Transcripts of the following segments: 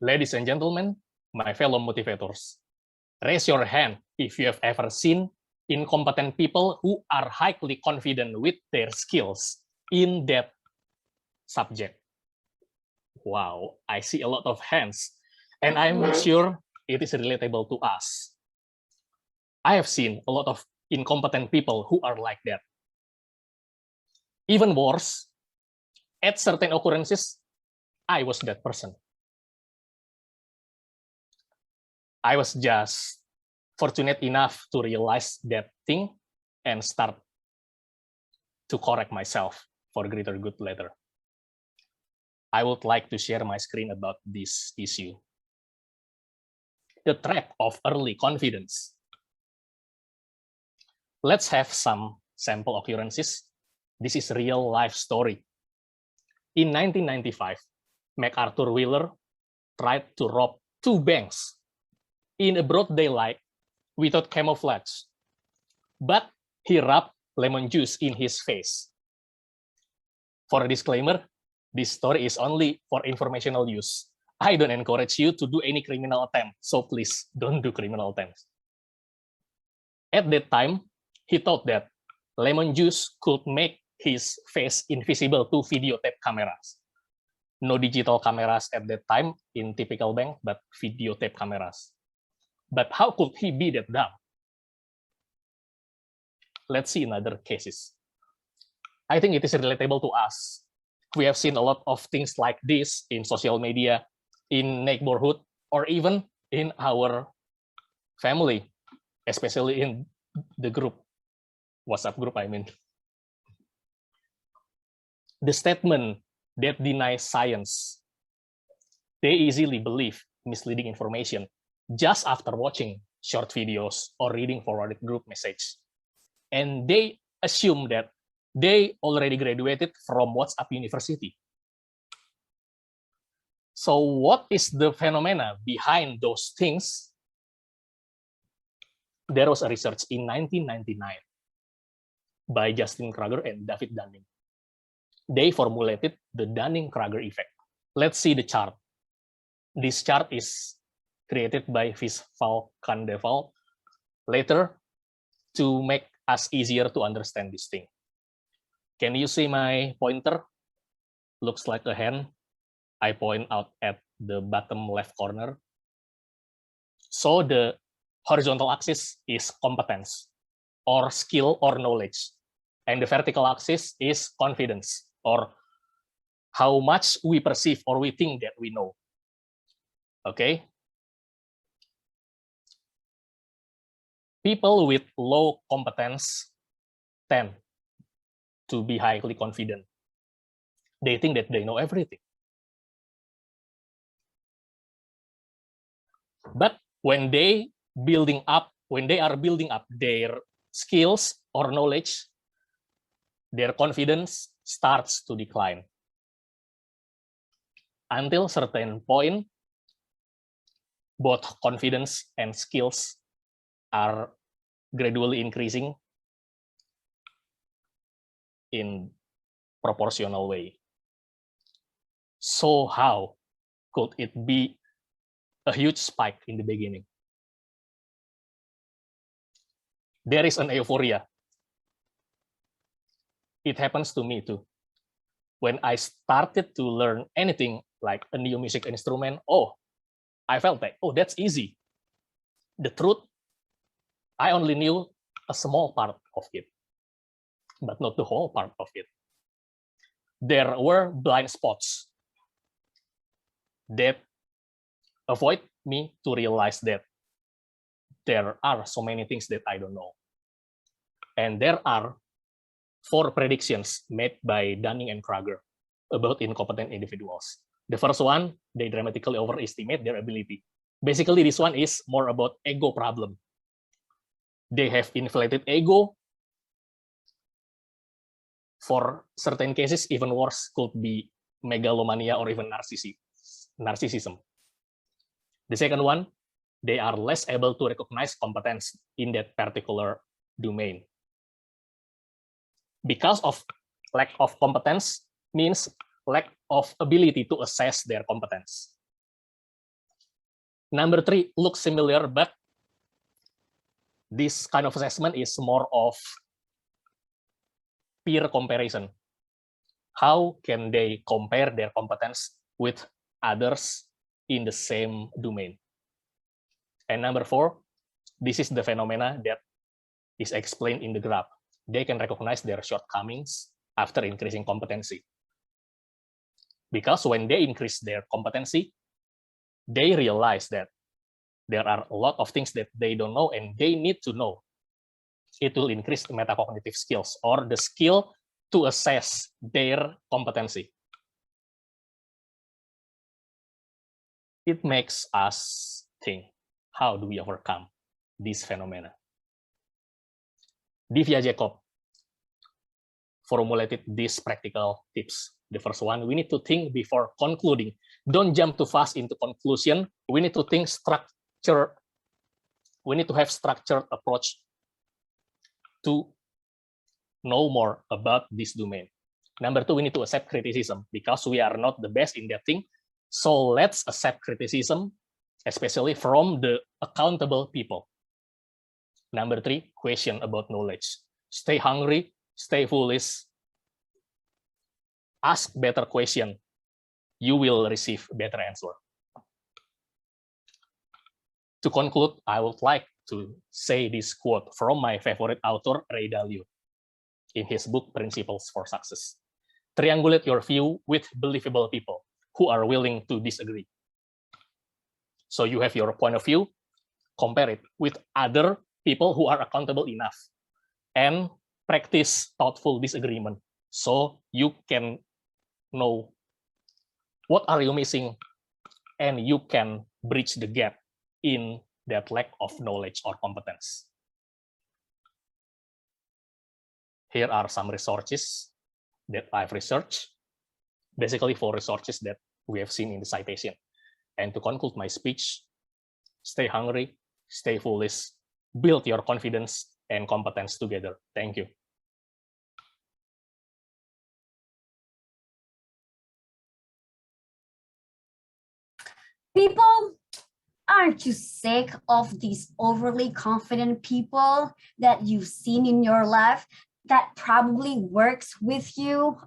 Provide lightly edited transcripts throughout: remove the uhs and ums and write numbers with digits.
Ladies and gentlemen, my fellow motivators, raise your hand if you have ever seen incompetent people who are highly confident with their skills in that subject. Wow, I see a lot of hands, and I'm sure it is relatable to us. I have seen a lot of incompetent people who are like that. Even worse, at certain occurrences, I was that person. I was just fortunate enough to realize that thing and start to correct myself for greater good later. I would like to share my screen about this issue. The trap of early confidence. Let's have some sample occurrences. This is real life story. In 1995, MacArthur Wheeler tried to rob 2 banks in a broad daylight without camouflage, but he rubbed lemon juice in his face. For a disclaimer, this story is only for informational use. I don't encourage you to do any criminal attempt, so please don't do criminal attempts. At that time, he thought that lemon juice could make his face invisible to videotape cameras. No digital cameras at that time in typical bank, but videotape cameras. But how could he be that dumb? Let's see in other cases. I think it is relatable to us. We have seen a lot of things like this in social media, in neighborhood, or even in our family, especially in the group, WhatsApp group, I mean. The statement that denies science, they easily believe misleading information just after watching short videos or reading forwarded group message. And they assume that they already graduated from WhatsApp University. So what is the phenomena behind those things? There was a research in 1999 by Justin Kruger and David Dunning. They formulated the Dunning-Kruger effect. Let's see the chart. This chart is created by Visval Khandelwal later to make us easier to understand this thing. Can you see my pointer? Looks like a hand. I point out at the bottom left corner. So the horizontal axis is competence, or skill or knowledge. And the vertical axis is confidence, or how much we perceive or we think that we know. Okay? People with low competence tend to be highly confident. They think that they know everything. But when they are building up their skills or knowledge, their confidence starts to decline. Until certain point, both confidence and skills are gradually increasing in proportional way. So how could it be a huge spike in the beginning? There is an euphoria. It happens to me too. When I started to learn anything like a new music instrument, I felt like, that's easy. The truth, I only knew a small part of it, but not the whole part of it. There were blind spots that avoid me to realize that there are so many things that I don't know. And there are 4 predictions made by Dunning and Kruger about incompetent individuals. The first one, they dramatically overestimate their ability. Basically, this one is more about ego problem. They have inflated ego. For certain cases, even worse could be megalomania or even narcissism. The second one, they are less able to recognize competence in that particular domain. Because of lack of competence means lack of ability to assess their competence. Number 3, look similar, but this kind of assessment is more of peer comparison. How can they compare their competence with others in the same domain? And number 4, this is the phenomena that is explained in the graph. They can recognize their shortcomings after increasing competency. Because when they increase their competency, they realize that there are a lot of things that they don't know and they need to know. It will increase the metacognitive skills, or the skill to assess their competency. It makes us think, how do we overcome this phenomena? Divya Jacob formulated these practical tips. The first one, we need to think before concluding. Don't jump too fast into conclusion. We need to think structured. We need to have structured approach to know more about this domain. Number 2, we need to accept criticism because we are not the best in that thing. So let's accept criticism, especially from the accountable people. Number 3, question about knowledge. Stay hungry, stay foolish, ask better question. You will receive better answer. To conclude, I would like to say this quote from my favorite author, Ray Dalio, in his book, Principles for Success. Triangulate your view with believable people who are willing to disagree. So you have your point of view, compare it with other people who are accountable enough, and practice thoughtful disagreement so you can know what are you missing and you can bridge the gap in that lack of knowledge or competence. Here are some resources that I've researched, basically 4 resources that we have seen in the citation. And to conclude my speech, stay hungry, stay foolish, build your confidence and competence together. Thank you. People, aren't you sick of these overly confident people that you've seen in your life that probably works with you?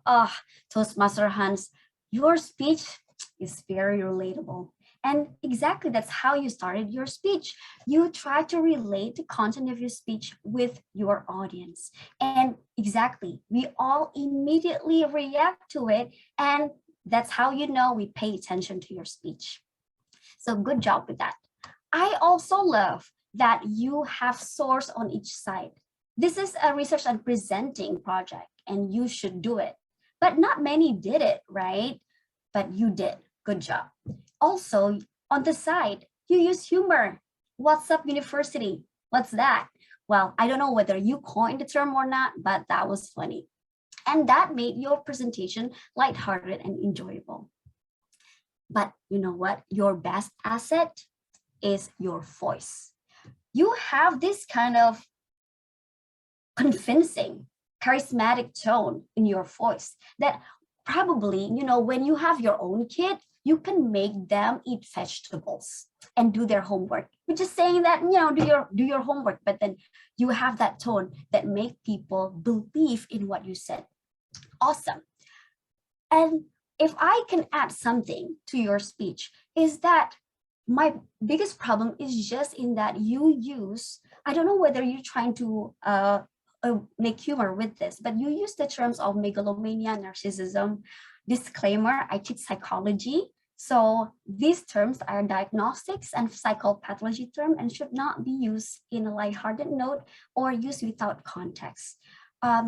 Toastmaster Hans, your speech is very relatable. And exactly, that's how you started your speech. You try to relate the content of your speech with your audience. And exactly, we all immediately react to it. And that's how you know we pay attention to your speech. So good job with that. I also love that you have source on each side. This is a research and presenting project, and you should do it. But not many did it, right? But you did. Good job. Also, on the side, you use humor. What's up, university? What's that? Well, I don't know whether you coined the term or not, but that was funny. And that made your presentation lighthearted and enjoyable. But you know what? Your best asset is your voice. You have this kind of convincing, charismatic tone in your voice that probably, you know, when you have your own kid, you can make them eat vegetables and do their homework. We're just saying that, you know, do your homework, but then you have that tone that make people believe in what you said. Awesome. And if I can add something to your speech, is that my biggest problem is just in that you use, I don't know whether you're trying to make humor with this, but you use the terms of megalomania, narcissism. Disclaimer, I teach psychology. So these terms are diagnostics and psychopathology terms and should not be used in a lighthearted note or used without context.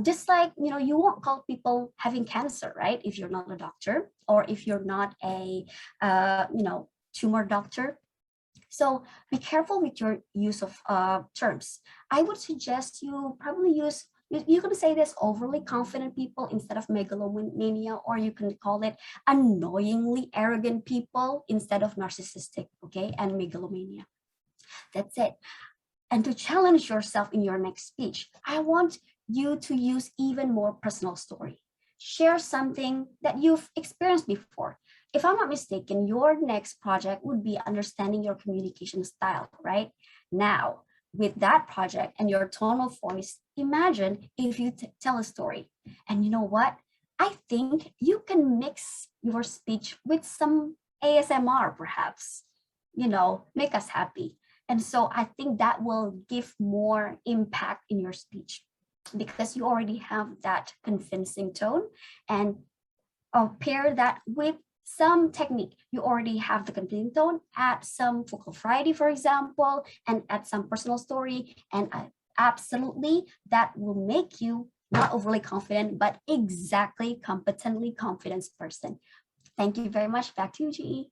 Just like, you know, you won't call people having cancer, right? If you're not a doctor or if you're not a, you know, tumor doctor. So be careful with your use of terms. I would suggest you probably use, you can say this overly confident people instead of megalomania, or you can call it annoyingly arrogant people instead of narcissistic, okay, and megalomania. That's it. And to challenge yourself in your next speech, I want you to use even more personal story. Share something that you've experienced before. if I'm not mistaken, your next project would be understanding your communication style, right? Now, with that project and your tone of voice, imagine if you tell a story. And you know what? I think you can mix your speech with some ASMR, perhaps, make us happy. And so I think that will give more impact in your speech because you already have that convincing tone, and pair that with some technique. You already have the convincing tone, add some vocal variety, for example, and add some personal story. And absolutely, that will make you not overly confident, but exactly competently confident person. Thank you very much. Back to you, GE.